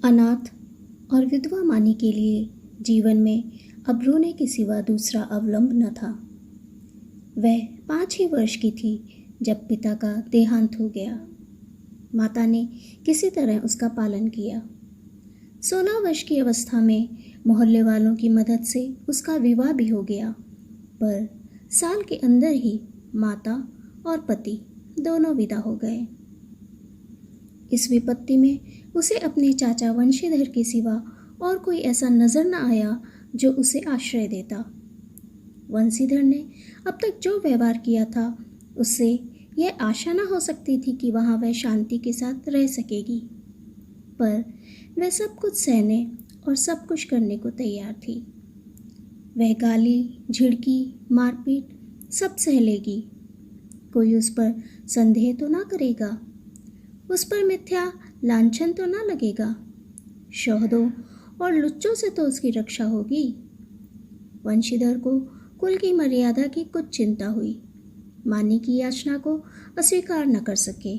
अनाथ और विधवा मानी के लिए जीवन में अब रोने के सिवा दूसरा अवलंब न था। वह 5 ही वर्ष की थी जब पिता का देहांत हो गया। माता ने किसी तरह उसका पालन किया। 16 वर्ष की अवस्था में मोहल्ले वालों की मदद से उसका विवाह भी हो गया, पर साल के अंदर ही माता और पति दोनों विदा हो गए। इस विपत्ति में उसे अपने चाचा वंशीधर के सिवा और कोई ऐसा नजर न आया जो उसे आश्रय देता। वंशीधर ने अब तक जो व्यवहार किया था उससे यह आशा न हो सकती थी कि वहाँ वह शांति के साथ रह सकेगी, पर वह सब कुछ सहने और सब कुछ करने को तैयार थी। वह गाली, झिड़की, मारपीट सब सह लेगी। कोई उस पर संदेह तो ना करेगा, उस पर मिथ्या लांछन तो ना लगेगा, शोहदों और लुच्चों से तो उसकी रक्षा होगी। वंशीधर को कुल की मर्यादा की कुछ चिंता हुई, मानी की याचना को अस्वीकार न कर सके।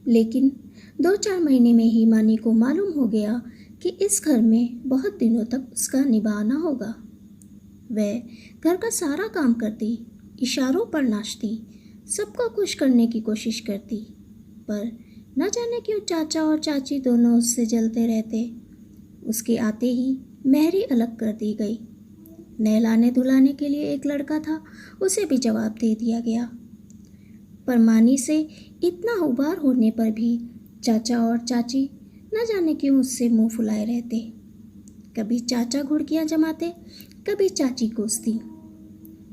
लेकिन 2-4 महीने में ही मानी को मालूम हो गया कि इस घर में बहुत दिनों तक उसका निभाना होगा। वह घर का सारा काम करती, इशारों पर नाचती, सबको खुश करने की कोशिश करती, पर न जाने क्यों चाचा और चाची दोनों उससे जलते रहते। उसके आते ही मेहरी अलग कर दी गई। नहलाने धुलाने के लिए एक लड़का था, उसे भी जवाब दे दिया गया। पर मानी से इतना उबार होने पर भी चाचा और चाची न जाने क्यों उससे मुंह फुलाए रहते। कभी चाचा घुड़कियां जमाते, कभी चाची कोसती।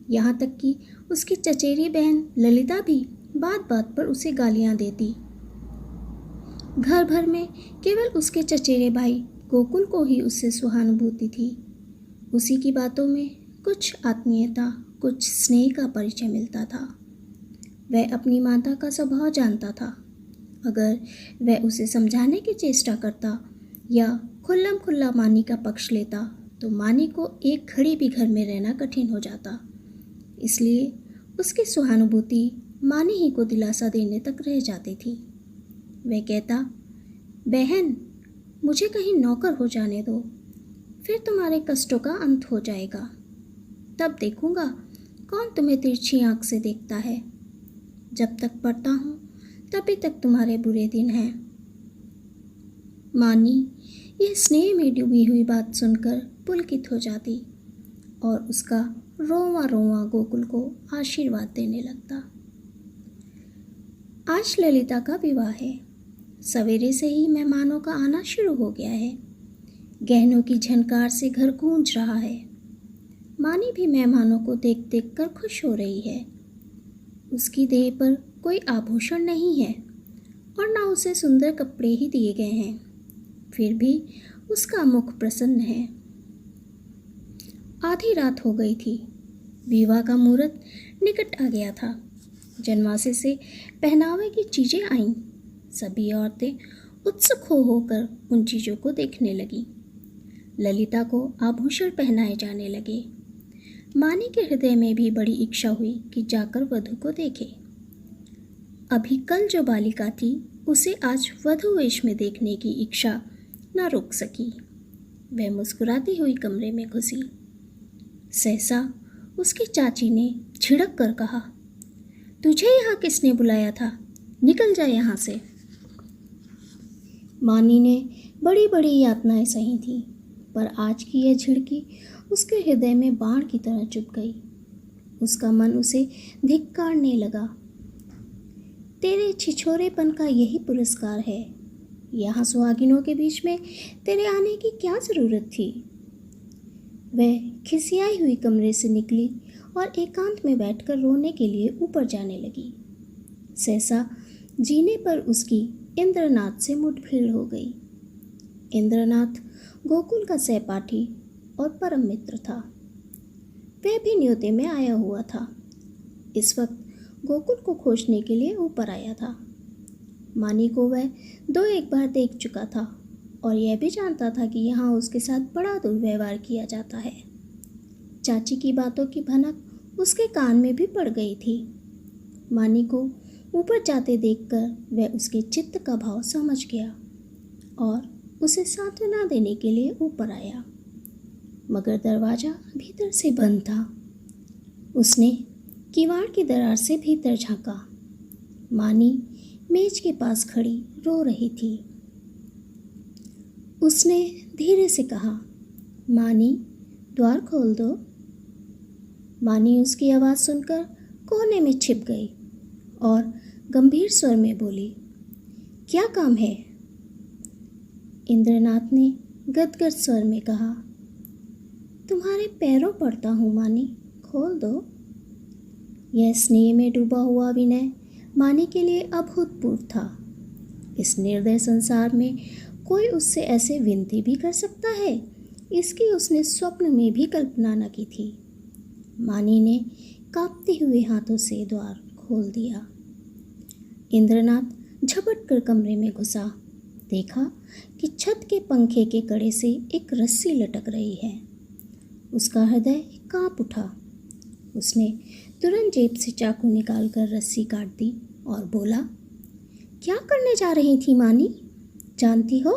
यहाँ तक कि उसकी चचेरी बहन ललिता भी बात बात पर उसे गालियाँ देती। घर भर में केवल उसके चचेरे भाई गोकुल को ही उससे सहानुभूति थी। उसी की बातों में कुछ आत्मीयता, कुछ स्नेह का परिचय मिलता था। वह अपनी माता का स्वभाव जानता था। अगर वह उसे समझाने की चेष्टा करता या खुल्लम खुल्ला मानी का पक्ष लेता तो मानी को एक घड़ी भी घर में रहना कठिन हो जाता। इसलिए उसकी सहानुभूति मानी ही को दिलासा देने तक रह जाती थी। वह कहता, बहन मुझे कहीं नौकर हो जाने दो, फिर तुम्हारे कष्टों का अंत हो जाएगा। तब देखूंगा कौन तुम्हें तिरछी आंख से देखता है। जब तक पढ़ता हूँ तभी तक तुम्हारे बुरे दिन हैं। मानी यह स्नेह में डूबी हुई बात सुनकर पुलकित हो जाती और उसका रोवा रोवा गोकुल को आशीर्वाद देने लगता। आज ललिता का विवाह है। सवेरे से ही मेहमानों का आना शुरू हो गया है। गहनों की झनकार से घर गूंज रहा है। मानी भी मेहमानों को देख देख कर खुश हो रही है। उसकी देह पर कोई आभूषण नहीं है और ना उसे सुंदर कपड़े ही दिए गए हैं, फिर भी उसका मुख प्रसन्न है। आधी रात हो गई थी। विवाह का मुहूर्त निकट आ गया था। जनवासे से पहनावे की चीजें आईं। सभी औरतें उत्सुक हो होकर उन चीजों को देखने लगी। ललिता को आभूषण पहनाए जाने लगे। मानी के हृदय में भी बड़ी इच्छा हुई कि जाकर वधू को देखे। अभी कल जो बालिका थी उसे आज वधू वेश में देखने की इच्छा न रोक सकी। वह मुस्कुराती हुई कमरे में घुसी। सहसा उसकी चाची ने झिड़क कर कहा, तुझे यहाँ किसने बुलाया था? निकल जा यहाँ से। मानी ने बड़ी बड़ी यातनाएं सही थी, पर आज की यह झिड़की उसके हृदय में बाण की तरह चुभ गई। उसका मन उसे धिक्कारने लगा। तेरे छिछोरेपन का यही पुरस्कार है। यहाँ सुहागिनों के बीच में तेरे आने की क्या ज़रूरत थी? वह खिसियाई हुई कमरे से निकली और एकांत में बैठकर रोने के लिए ऊपर जाने लगी। सहसा जीने पर उसकी इंद्रनाथ से मुठभेड़ हो गई। इंद्रनाथ गोकुल का सहपाठी और परम मित्र था। वह भी न्योते में आया हुआ था। इस वक्त गोकुल को खोजने के लिए ऊपर आया था। मानी को वह 2-1 बार देख चुका था और यह भी जानता था कि यहाँ उसके साथ बड़ा दुर्व्यवहार किया जाता है। चाची की बातों की भनक उसके कान में भी पड़ गई थी। मानी को ऊपर जाते देखकर वह उसके चित्त का भाव समझ गया। और उसे सांत्वना देने के लिए ऊपर आया, मगर दरवाज़ा भीतर से बंद था। उसने किवाड़ की दरार से भीतर झांका। मानी मेज के पास खड़ी रो रही थी। उसने धीरे से कहा, मानी, द्वार खोल दो। मानी उसकी आवाज़ सुनकर कोने में छिप गई और गंभीर स्वर में बोली, क्या काम है? इंद्रनाथ ने गदगद स्वर में कहा, तुम्हारे पैरों पड़ता हूँ मानी, खोल दो। यह स्नेह में डूबा हुआ विनय मानी के लिए अभूतपूर्व था। इस निर्दय संसार में कोई उससे ऐसे विनती भी कर सकता है, इसकी उसने स्वप्न में भी कल्पना न की थी। मानी ने कांपते हुए हाथों से द्वार खोल दिया। इंद्रनाथ झपट कर कमरे में घुसा। देखा कि छत के पंखे के कड़े से एक रस्सी लटक रही है। उसका हृदय कांप उठा। उसने तुरंत जेब से चाकू निकालकर रस्सी काट दी और बोला, क्या करने जा रही थी मानी? जानती हो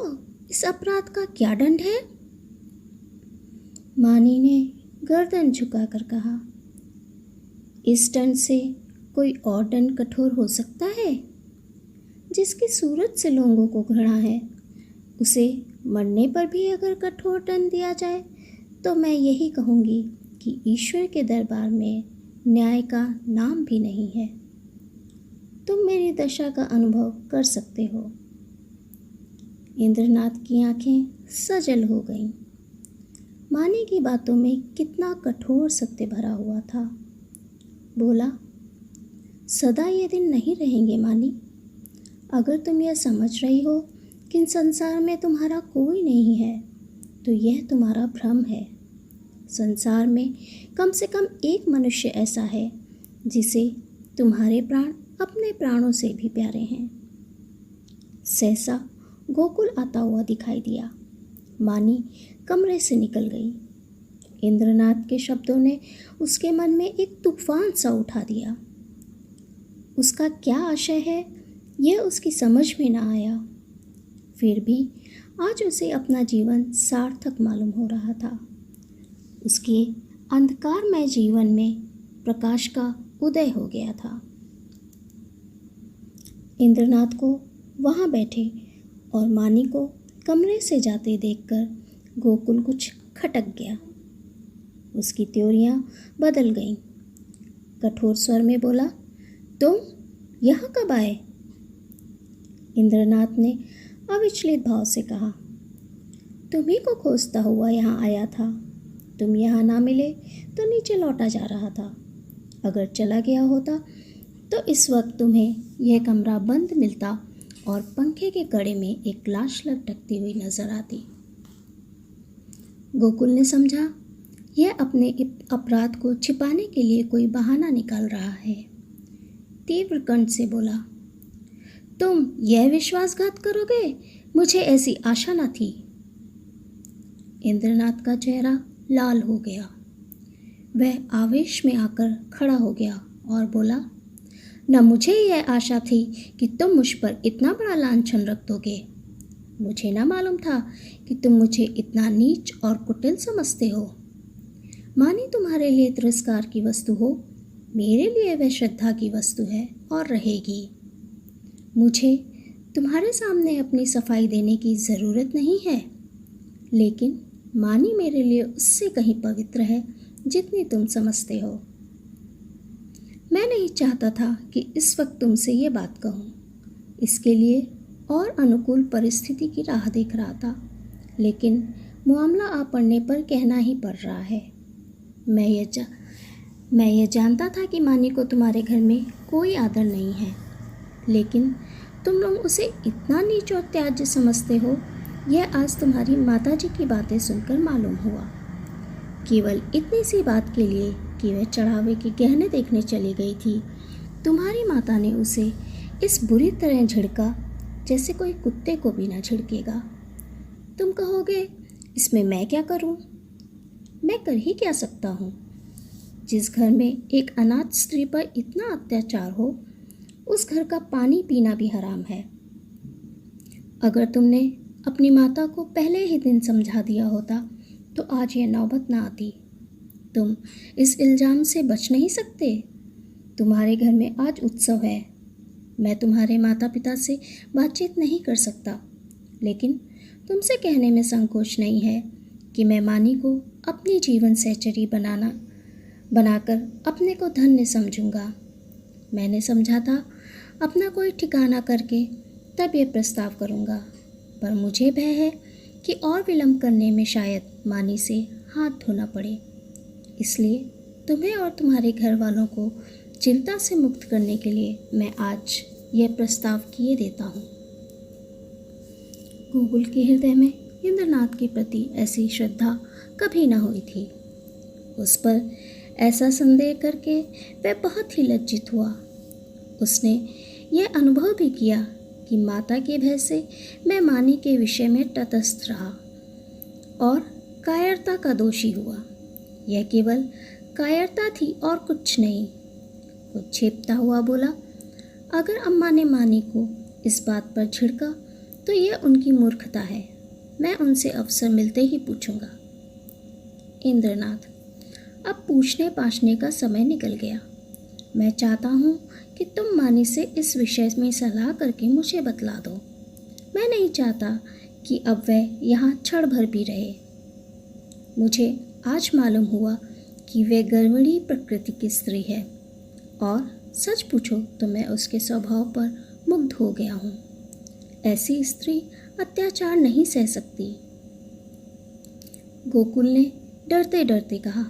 इस अपराध का क्या दंड है? मानी ने गर्दन झुकाकर कहा, इस दंड से कोई और दंड कठोर हो सकता है? जिसकी सूरत से लोगों को घृणा है, उसे मरने पर भी अगर कठोर दंड दिया जाए तो मैं यही कहूँगी कि ईश्वर के दरबार में न्याय का नाम भी नहीं है। तुम मेरी दशा का अनुभव कर सकते हो। इंद्रनाथ की आंखें सजल हो गईं। मानी की बातों में कितना कठोर सत्य भरा हुआ था। बोला, सदा ये दिन नहीं रहेंगे मानी। अगर तुम यह समझ रही हो कि संसार में तुम्हारा कोई नहीं है, तो यह तुम्हारा भ्रम है। संसार में कम से कम एक मनुष्य ऐसा है जिसे तुम्हारे प्राण अपने प्राणों से भी प्यारे हैं। सहसा गोकुल आता हुआ दिखाई दिया। मानी कमरे से निकल गई। इंद्रनाथ के शब्दों ने उसके मन में एक तूफान सा उठा दिया। उसका क्या आशय है यह उसकी समझ में न आया। फिर भी आज उसे अपना जीवन सार्थक मालूम हो रहा था। उसके अंधकारमय जीवन में प्रकाश का उदय हो गया था। इंद्रनाथ को वहाँ बैठे और मानी को कमरे से जाते देखकर गोकुल कुछ खटक गया। उसकी त्योरियां बदल गईं। कठोर स्वर में बोला, तुम यहाँ कब आए? इंद्रनाथ ने अविचलित भाव से कहा, तुम्ही को खोजता हुआ यहाँ आया था। तुम यहाँ ना मिले तो नीचे लौटा जा रहा था। अगर चला गया होता तो इस वक्त तुम्हें यह कमरा बंद मिलता और पंखे के कड़े में एक लाश लटकती हुई नजर आती। गोकुल ने समझा यह अपने अपराध को छिपाने के लिए कोई बहाना निकाल रहा है। तीव्र कंठ से बोला, तुम यह विश्वासघात करोगे? मुझे ऐसी आशा न थी। इंद्रनाथ का चेहरा लाल हो गया। वह आवेश में आकर खड़ा हो गया और बोला, न मुझे यह आशा थी कि तुम मुझ पर इतना बड़ा लांछन रख दोगे। मुझे ना मालूम था कि तुम मुझे इतना नीच और कुटिल समझते हो। मानी तुम्हारे लिए तिरस्कार की वस्तु हो, मेरे लिए वह श्रद्धा की वस्तु है और रहेगी। मुझे तुम्हारे सामने अपनी सफाई देने की ज़रूरत नहीं है, लेकिन मानी मेरे लिए उससे कहीं पवित्र है जितनी तुम समझते हो। मैं नहीं चाहता था कि इस वक्त तुमसे ये बात कहूँ। इसके लिए और अनुकूल परिस्थिति की राह देख रहा था, लेकिन मामला आ पड़ने पर कहना ही पड़ रहा है। मैं यह जानता था कि मानी को तुम्हारे घर में कोई आदर नहीं है, लेकिन तुम लोग उसे इतना नीच और त्याज्य समझते हो, यह आज तुम्हारी माताजी की बातें सुनकर मालूम हुआ। केवल इतनी सी बात के लिए कि वह चढ़ावे के गहने देखने चली गई थी, तुम्हारी माता ने उसे इस बुरी तरह झिड़का जैसे कोई कुत्ते को भी ना झिड़केगा। तुम कहोगे, इसमें मैं क्या करूं? मैं कर ही क्या सकता हूं? जिस घर में एक अनाथ स्त्री पर इतना अत्याचार हो, उस घर का पानी पीना भी हराम है। अगर तुमने अपनी माता को पहले ही दिन समझा दिया होता तो आज ये नौबत ना आती। तुम इस इल्ज़ाम से बच नहीं सकते। तुम्हारे घर में आज उत्सव है। मैं तुम्हारे माता पिता से बातचीत नहीं कर सकता, लेकिन तुमसे कहने में संकोच नहीं है कि मैं मानी को अपनी जीवन सहचरी बनाकर अपने को धन्य समझूंगा। मैंने समझा था अपना कोई ठिकाना करके तब ये प्रस्ताव करूंगा, पर मुझे भय है कि और विलंब करने में शायद मानी से हाथ धोना पड़े। इसलिए तुम्हें और तुम्हारे घर वालों को चिंता से मुक्त करने के लिए मैं आज यह प्रस्ताव किए देता हूँ। गोकुल के हृदय में इंद्रनाथ के प्रति ऐसी श्रद्धा कभी न हुई थी। उस पर ऐसा संदेह करके वह बहुत ही लज्जित हुआ। उसने यह अनुभव भी किया कि माता के भय से मैं मानी के विषय में तटस्थ रहा और कायरता का दोषी हुआ। यह केवल कायरता थी और कुछ नहीं। कुछ छेपता हुआ बोला, अगर अम्मा ने मानी को इस बात पर झिड़का तो यह उनकी मूर्खता है। मैं उनसे अवसर मिलते ही पूछूंगा। इंद्रनाथ, अब पूछने पाछने का समय निकल गया। मैं चाहता हूँ कि तुम मानी से इस विषय में सलाह करके मुझे बतला दो। मैं नहीं चाहता कि अब वह यहाँ क्षण भर भी रहे। मुझे आज मालूम हुआ कि वे गर्वणी प्रकृति की स्त्री है और सच पूछो तो मैं उसके स्वभाव पर मुग्ध हो गया हूँ। ऐसी स्त्री अत्याचार नहीं सह सकती। गोकुल ने डरते डरते कहा,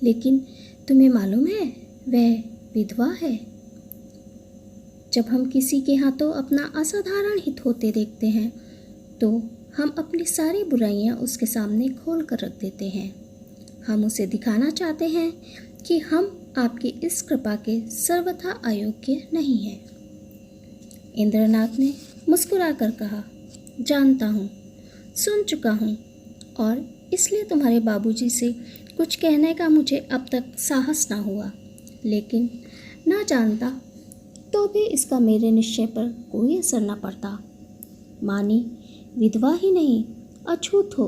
लेकिन तुम्हें मालूम है वह विधवा है। जब हम किसी के हाथों अपना असाधारण हित होते देखते हैं तो हम अपनी सारी बुराइयां उसके सामने खोल कर रख देते हैं। हम उसे दिखाना चाहते हैं कि हम आपकी इस कृपा के सर्वथा अयोग्य नहीं हैं। इंद्रनाथ ने मुस्कुराकर कहा, जानता हूँ, सुन चुका हूँ और इसलिए तुम्हारे बाबूजी से कुछ कहने का मुझे अब तक साहस ना हुआ, लेकिन ना जानता तो भी इसका मेरे निश्चय पर कोई असर न पड़ता। मानी विधवा ही नहीं अछूत हो,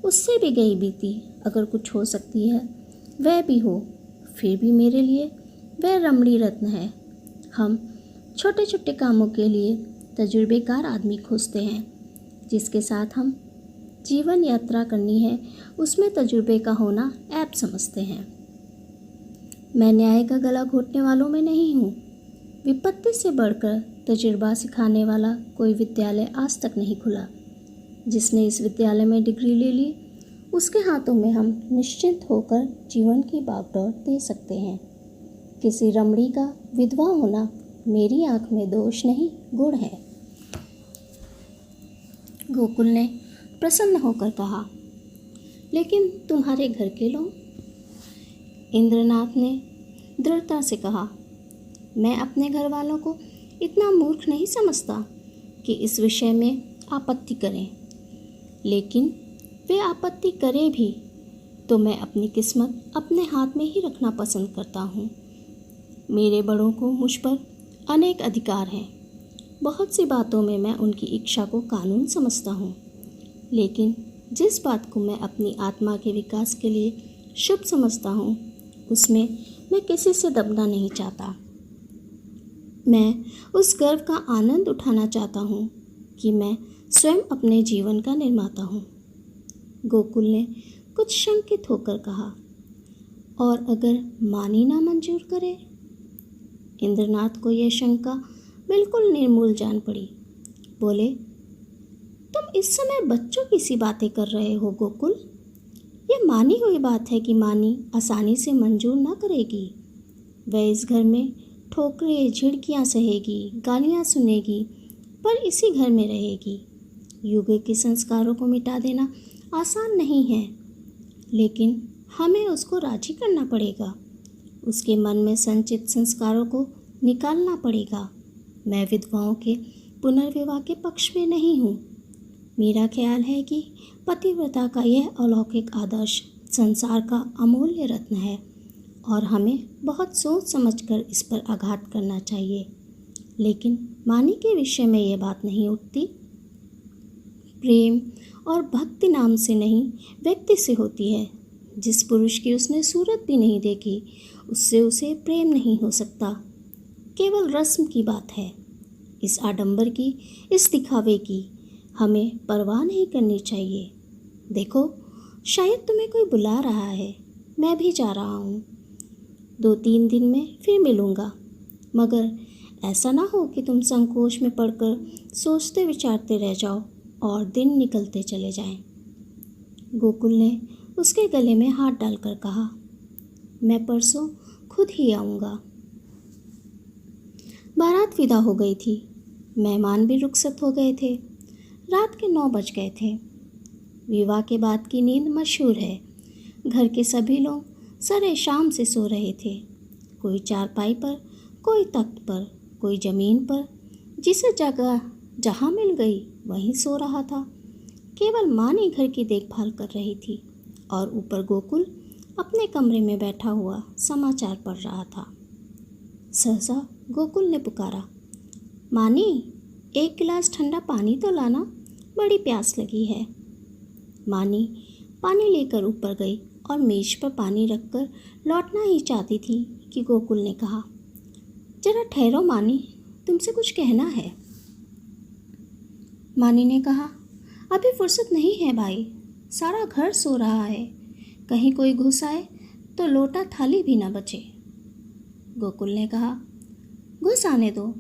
उससे भी गई बीती अगर कुछ हो सकती है वह भी हो, फिर भी मेरे लिए वह रमणी रत्न है। हम छोटे छोटे कामों के लिए तजुर्बेकार आदमी खोजते हैं, जिसके साथ हम जीवन यात्रा करनी है उसमें तजुर्बे का होना ऐप समझते हैं। मैं न्याय का गला घोटने वालों में नहीं हूँ। विपत्ति से बढ़कर तजुर्बा सिखाने वाला कोई विद्यालय आज तक नहीं खुला। जिसने इस विद्यालय में डिग्री ले ली उसके हाथों में हम निश्चिंत होकर जीवन की बागडोर दे सकते हैं। किसी रमणी का विधवा होना मेरी आंख में दोष नहीं गुण है। गोकुल ने प्रसन्न होकर कहा, लेकिन तुम्हारे घर के लोग? इंद्रनाथ ने दृढ़ता से कहा, मैं अपने घर वालों को इतना मूर्ख नहीं समझता कि इस विषय में आपत्ति करें, लेकिन वे आपत्ति करें भी तो मैं अपनी किस्मत अपने हाथ में ही रखना पसंद करता हूँ। मेरे बड़ों को मुझ पर अनेक अधिकार हैं। बहुत सी बातों में मैं उनकी इच्छा को कानून समझता हूँ, लेकिन जिस बात को मैं अपनी आत्मा के विकास के लिए शुभ समझता हूँ उसमें मैं किसी से दबना नहीं चाहता। मैं उस गर्व का आनंद उठाना चाहता हूँ कि मैं स्वयं अपने जीवन का निर्माता हूँ। गोकुल ने कुछ शंकित होकर कहा, और अगर मानी ना मंजूर करे? इंद्रनाथ को यह शंका बिल्कुल निर्मूल जान पड़ी। बोले, तुम इस समय बच्चों की सी बातें कर रहे हो गोकुल। यह मानी हुई बात है कि मानी आसानी से मंजूर ना करेगी। वह इस घर में ठोकरें झिड़कियाँ सहेगी, गालियाँ सुनेगी, पर इसी घर में रहेगी। युग के संस्कारों को मिटा देना आसान नहीं है, लेकिन हमें उसको राजी करना पड़ेगा। उसके मन में संचित संस्कारों को निकालना पड़ेगा। मैं विधवाओं के पुनर्विवाह के पक्ष में नहीं हूँ। मेरा ख्याल है कि पतिव्रता का यह अलौकिक आदर्श संसार का अमूल्य रत्न है और हमें बहुत सोच समझकर इस पर आघात करना चाहिए। लेकिन मानी के विषय में यह बात नहीं उठती। प्रेम और भक्ति नाम से नहीं, व्यक्ति से होती है। जिस पुरुष की उसने सूरत भी नहीं देखी, उससे उसे प्रेम नहीं हो सकता। केवल रस्म की बात है। इस आडंबर की, इस दिखावे की हमें परवाह नहीं करनी चाहिए। देखो, शायद तुम्हें कोई बुला रहा है, मैं भी जा रहा हूँ। 2-3 दिन में फिर मिलूँगा, मगर ऐसा ना हो कि तुम संकोच में पड़कर सोचते विचारते रह जाओ और दिन निकलते चले जाएं। गोकुल ने उसके गले में हाथ डालकर कहा, मैं परसों खुद ही आऊँगा। बारात विदा हो गई थी। मेहमान भी रुखसत हो गए थे। रात के 9 बज गए थे। विवाह के बाद की नींद मशहूर है। घर के सभी लोग सरे शाम से सो रहे थे। कोई चारपाई पर, कोई तख्त पर, कोई ज़मीन पर, जिसे जगह जहाँ मिल गई वहीं सो रहा था। केवल माँ ने घर की देखभाल कर रही थी और ऊपर गोकुल अपने कमरे में बैठा हुआ समाचार पढ़ रहा था। सहसा गोकुल ने पुकारा, मानी, 1 गिलास ठंडा पानी तो लाना, बड़ी प्यास लगी है। मानी पानी लेकर ऊपर गई और मेज पर पानी रखकर लौटना ही चाहती थी कि गोकुल ने कहा, जरा ठहरो मानी, तुमसे कुछ कहना है। मानी ने कहा, अभी फुर्सत नहीं है भाई, सारा घर सो रहा है, कहीं कोई घुस आए तो लोटा थाली भी ना बचे। गोकुल ने कहा, घुस आने दो,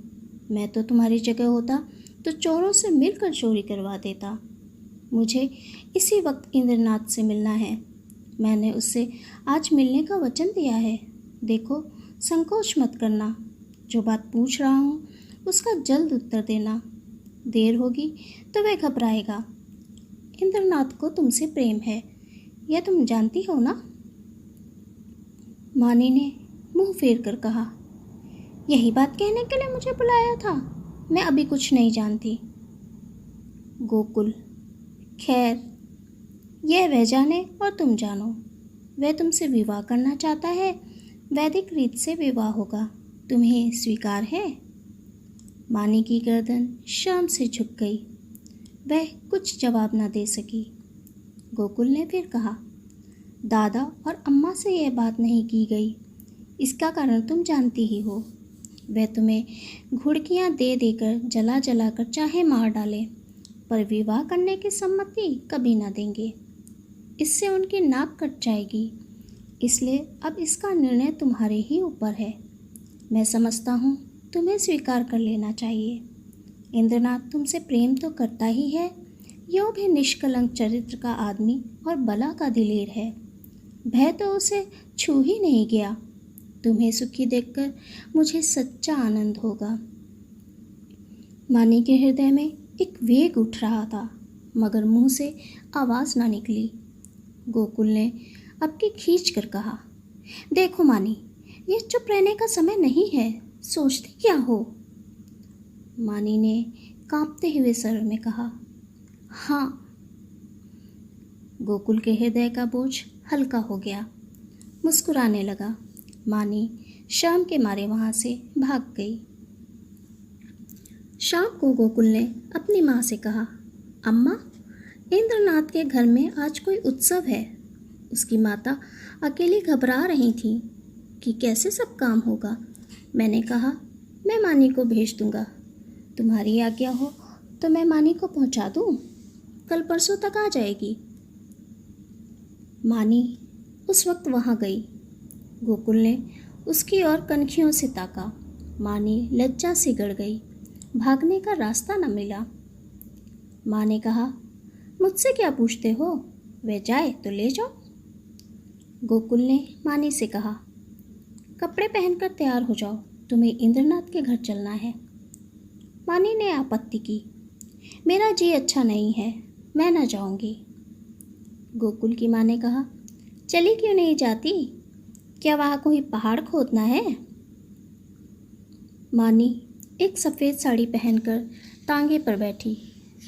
मैं तो तुम्हारी जगह होता तो चोरों से मिलकर चोरी करवा देता। मुझे इसी वक्त इंद्रनाथ से मिलना है। मैंने उससे आज मिलने का वचन दिया है। देखो, संकोच मत करना। जो बात पूछ रहा हूँ उसका जल्द उत्तर देना। देर होगी तो वह घबराएगा। इंद्रनाथ को तुमसे प्रेम है, यह तुम जानती हो ना? मानी ने मुंह फेर कर कहा, यही बात कहने के लिए मुझे बुलाया था? मैं अभी कुछ नहीं जानती। गोकुल, खैर, यह वह जाने और तुम जानो। वह तुमसे विवाह करना चाहता है। वैदिक रीत से विवाह होगा। तुम्हें स्वीकार है? मानी की गर्दन शर्म से झुक गई। वह कुछ जवाब न दे सकी। गोकुल ने फिर कहा, दादा और अम्मा से यह बात नहीं की गई। इसका कारण तुम जानती ही हो। वह तुम्हें घुड़कियाँ दे देकर जला जला कर चाहे मार डाले, पर विवाह करने की सम्मति कभी ना देंगे। इससे उनकी नाक कट जाएगी। इसलिए अब इसका निर्णय तुम्हारे ही ऊपर है। मैं समझता हूँ तुम्हें स्वीकार कर लेना चाहिए। इंद्रनाथ तुमसे प्रेम तो करता ही है, यो भी निष्कलंक चरित्र का आदमी और बला का दिलेर है। भय तो उसे छू ही नहीं गया। तुम्हें सुखी देखकर मुझे सच्चा आनंद होगा। मानी के हृदय में एक वेग उठ रहा था, मगर मुंह से आवाज़ ना निकली। गोकुल ने अब की खींच कर कहा, देखो मानी, ये चुप रहने का समय नहीं है। सोचती क्या हो? मानी ने कांपते हुए स्वर में कहा, हाँ। गोकुल के हृदय का बोझ हल्का हो गया। मुस्कुराने लगा। मानी शाम के मारे वहाँ से भाग गई। शाम को गोकुल ने अपनी माँ से कहा, अम्मा, इंद्रनाथ के घर में आज कोई उत्सव है। उसकी माता अकेली घबरा रही थी कि कैसे सब काम होगा। मैंने कहा, मैं मानी को भेज दूँगा। तुम्हारी आज्ञा हो तो मैं मानी को पहुँचा दूँ। कल परसों तक आ जाएगी। मानी उस वक्त वहाँ गई। गोकुल ने उसकी ओर कनखियों से ताका। मानी लज्जा से गड़ गई। भागने का रास्ता न मिला। माँ ने कहा, मुझसे क्या पूछते हो? वह जाए तो ले जाओ। गोकुल ने मानी से कहा, कपड़े पहनकर तैयार हो जाओ, तुम्हें इंद्रनाथ के घर चलना है। मानी ने आपत्ति की, मेरा जी अच्छा नहीं है, मैं न जाऊंगी। गोकुल की माँ ने कहा, चली क्यों नहीं जाती? क्या वहाँ कोई पहाड़ खोदना है? मानी एक सफ़ेद साड़ी पहनकर तांगे पर बैठी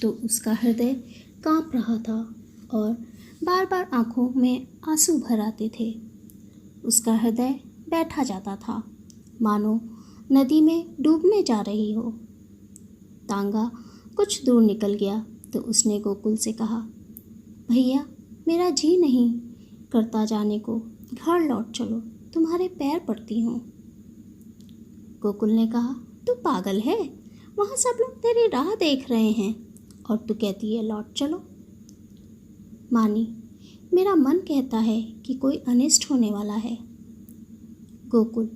तो उसका हृदय कांप रहा था और बार बार आंखों में आंसू भर आते थे। उसका हृदय बैठा जाता था, मानो नदी में डूबने जा रही हो। तांगा कुछ दूर निकल गया तो उसने गोकुल से कहा, भैया मेरा जी नहीं करता जाने को, घर लौट चलो, तुम्हारे पैर पड़ती हूँ। गोकुल ने कहा, तू पागल है, वहाँ सब लोग तेरी राह देख रहे हैं और तू कहती है लौट चलो। मानी, मेरा मन कहता है कि कोई अनिष्ट होने वाला है। गोकुल,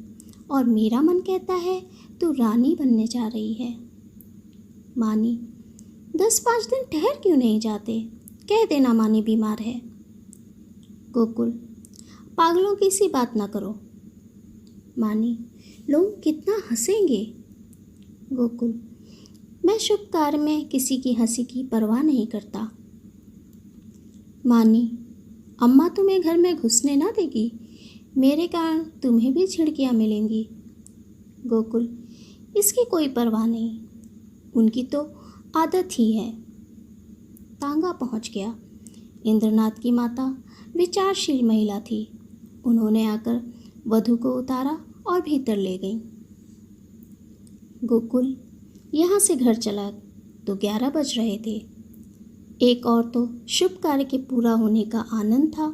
और मेरा मन कहता है तू रानी बनने जा रही है। मानी, 10-5 दिन ठहर क्यों नहीं जाते, कह देना मानी बीमार है। गोकुल, पागलों की सी बात ना करो। मानी, लोग कितना हंसेंगे। गोकुल, मैं शुभ कार्य में किसी की हंसी की परवाह नहीं करता। मानी, अम्मा तुम्हें घर में घुसने ना देगी, मेरे कारण तुम्हें भी झिड़कियाँ मिलेंगी। गोकुल, इसकी कोई परवाह नहीं, उनकी तो आदत ही है। तांगा पहुंच गया। इंद्रनाथ की माता विचारशील महिला थी। उन्होंने आकर वधू को उतारा और भीतर ले गई। गोकुल यहाँ से घर चला तो 11 बज रहे थे। एक और तो शुभ कार्य के पूरा होने का आनंद था,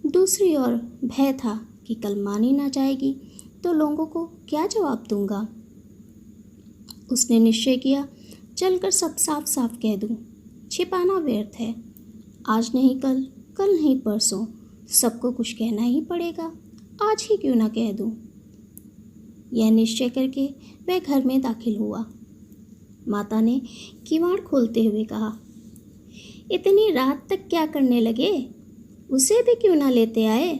दूसरी ओर भय था कि कल मानी ना जाएगी तो लोगों को क्या जवाब दूंगा। उसने निश्चय किया, चलकर सब साफ साफ कह दूं, छिपाना व्यर्थ है। आज नहीं कल, कल नहीं परसों, सबको कुछ कहना ही पड़ेगा, आज ही क्यों ना कह दूं। यह निश्चय करके वह घर में दाखिल हुआ। माता ने किवाड़ खोलते हुए कहा, इतनी रात तक क्या करने लगे, उसे भी क्यों ना लेते आए,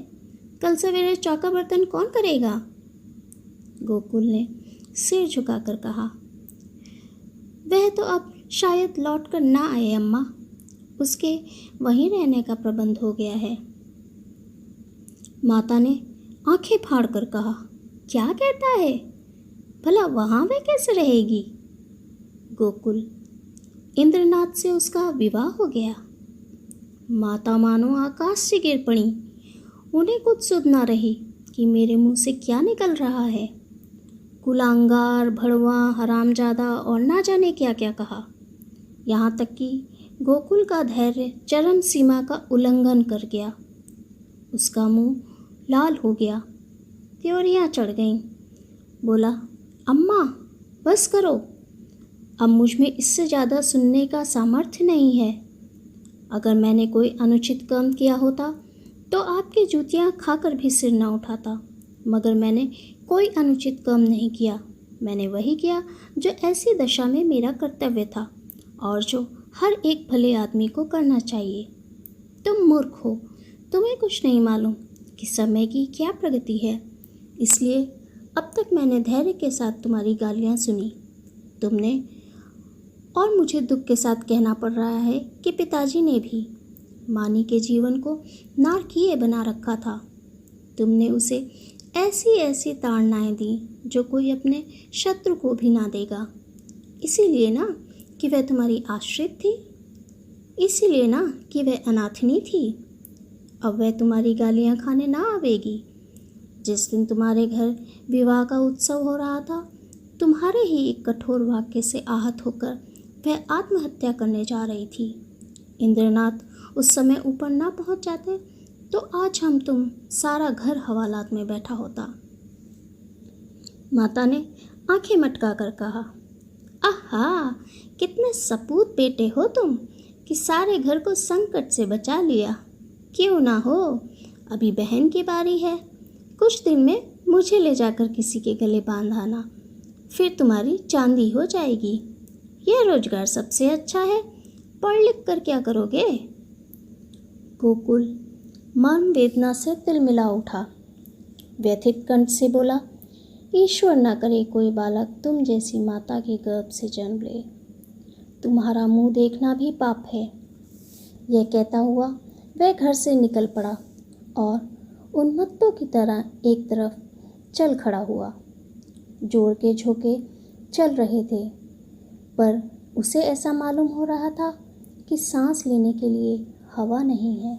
कल सवेरे चौका बर्तन कौन करेगा। गोकुल ने सिर झुकाकर कहा, वह तो अब शायद लौट कर ना आए अम्मा, उसके वहीं रहने का प्रबंध हो गया है। माता ने आंखें फाड़ कर कहा, क्या कहता है, भला वहाँ वह कैसे रहेगी। गोकुल, इंद्रनाथ से उसका विवाह हो गया। माता मानो आकाश से गिर पड़ी। उन्हें कुछ सुध ना रही कि मेरे मुंह से क्या निकल रहा है। कुलांगार, भड़वा, हरामजादा और ना जाने क्या क्या कहा। यहाँ तक कि गोकुल का धैर्य चरम सीमा का उल्लंघन कर गया। उसका मुंह लाल हो गया, त्योरियाँ चढ़ गईं। बोला, अम्मा बस करो, अब मुझ में इससे ज़्यादा सुनने का सामर्थ्य नहीं है। अगर मैंने कोई अनुचित काम किया होता तो आपकी जूतियाँ खाकर भी सिर न उठाता, मगर मैंने कोई अनुचित काम नहीं किया। मैंने वही किया जो ऐसी दशा में मेरा कर्तव्य था और जो हर एक भले आदमी को करना चाहिए। तुम मूर्ख हो, तुम्हें कुछ नहीं मालूम कि समय की क्या प्रगति है, इसलिए अब तक मैंने धैर्य के साथ तुम्हारी गालियाँ सुनी। तुमने और मुझे दुख के साथ कहना पड़ रहा है कि पिताजी ने भी मानी के जीवन को नारकीय बना रखा था। तुमने उसे ऐसी ऐसी ताड़नाएं दी जो कोई अपने शत्रु को भी ना देगा। इसीलिए ना कि वह तुम्हारी आश्रित थी, इसीलिए ना कि वह अनाथनी थी। अब वह तुम्हारी गालियां खाने ना आवेगी। जिस दिन तुम्हारे घर विवाह का उत्सव हो रहा था, तुम्हारे ही एक कठोर वाक्य से आहत होकर वह आत्महत्या करने जा रही थी। इंद्रनाथ उस समय ऊपर ना पहुंच जाते तो आज तुम सारा घर हवालात में बैठा होता। माता ने आंखें मटका कर कहा, आहा, कितने सपूत बेटे हो तुम कि सारे घर को संकट से बचा लिया। क्यों ना हो, अभी बहन की बारी है, कुछ दिन में मुझे ले जाकर किसी के गले बांध आना, फिर तुम्हारी चांदी हो जाएगी। यह रोजगार सबसे अच्छा है, पढ़ लिख कर क्या करोगे। गोकुल मर्म वेदना से तिलमिला उठा। व्यथित कंठ से बोला, ईश्वर न करे कोई बालक तुम जैसी माता के गर्भ से जन्म ले, तुम्हारा मुंह देखना भी पाप है। यह कहता हुआ वह घर से निकल पड़ा और उन्मत्तों की तरह एक तरफ चल खड़ा हुआ। जोर के झोंके चल रहे थे, पर उसे ऐसा मालूम हो रहा था कि सांस लेने के लिए हवा नहीं है।